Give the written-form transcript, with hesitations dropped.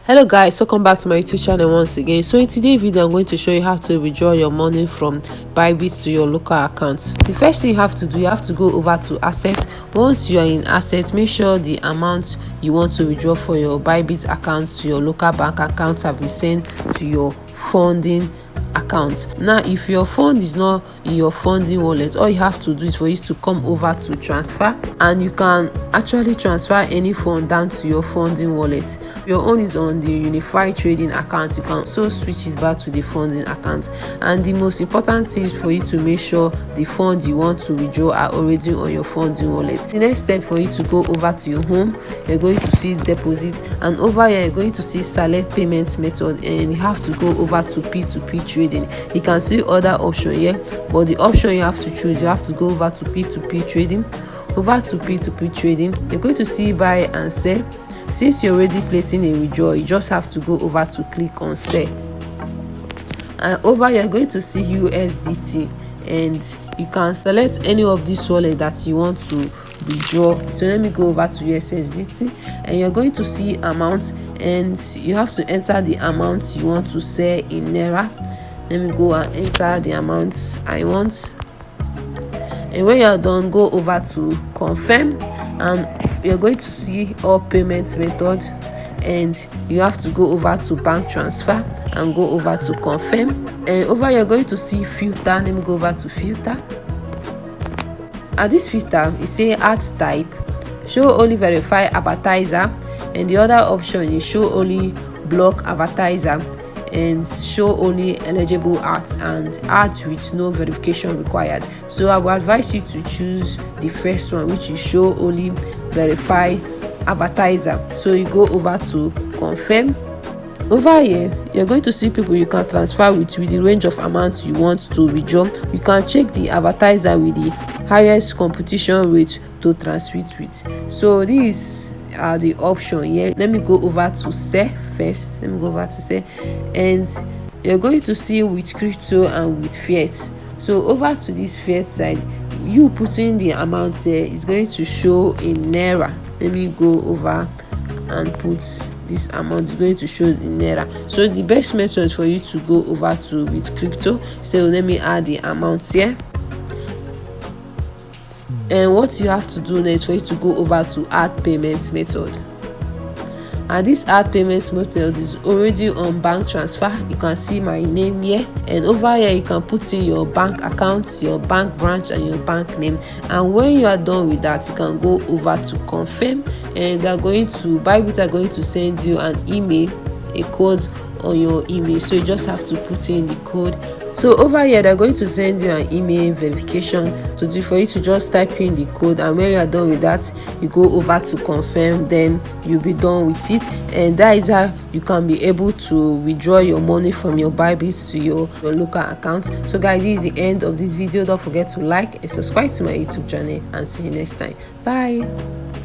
Hello guys, welcome back to my YouTube channel once again. So in today's video I'm going to show you how to withdraw your money from Bybit to your local account. The first thing you have to do, you have to go over to asset. Once you are in asset, make sure the amount you want to withdraw for your Bybit account to your local bank account have been sent to your funding account. Now if your fund is not in your funding wallet, all you have to do is for you to come over to transfer, and you can actually transfer any fund down to your funding wallet. Your own is on the unified trading account, you can also switch it back to the funding account. And the most important thing is for you to make sure the funds you want to withdraw are already on your funding wallet. The next step for you to go over to your home, you're going to see deposit, and over here you're going to see select payment method, and you have to go over to P2P trading. You can see other option here, but the option you have to choose, you have to go over to P2P trading. Over to P2P trading, you're going to see buy and sell. Since you're already placing a withdrawal, you just have to go over to click on sell, and over you're going to see USDT, and you can select any of this wallet that you want to withdraw. So let me go over to USDT, and you're going to see amount, and you have to enter the amount you want to sell in naira. Let me go and enter the amounts I want, and when you're done, go over to confirm, and you're going to see all payment method, and you have to go over to bank transfer and go over to confirm, and over you're going to see filter. Let me go over to filter. At this filter you say add type, show only verify advertiser, and the other option is show only block advertiser, and show only eligible ads, and ads with no verification required. So I will advise you to choose the first one, which is show only verify advertiser. So you go over to confirm. Over here you're going to see people you can transfer with the range of amounts you want to withdraw. You can check the advertiser with the highest competition rate to transfer with. So these are the option here. Let me go over to sell first. Let me go over to sell, and you're going to see with crypto and with fiat. So over to this fiat side, you putting the amount here is going to show in naira. Let me go over and put this amount, is going to show in naira. So the best method for you to go over to with crypto. So let me add the amounts here, and what you have to do next for you to go over to add payment method. And this add payment method is already on bank transfer. You can see my name here, and over here you can put in your bank account, your bank branch, and your bank name. And when you are done with that, you can go over to confirm, and they're going to Bybit are going to send you an email, a code on your email. So you just have to put in the code. So over here they're going to send you an email verification to do for you to just type in the code, and when you are done with that, you go over to confirm, then you'll be done with it. And that is how you can be able to withdraw your money from your Bybit to your local account. So guys, this is the end of this video. Don't forget to like and subscribe to my YouTube channel, and see you next time. Bye.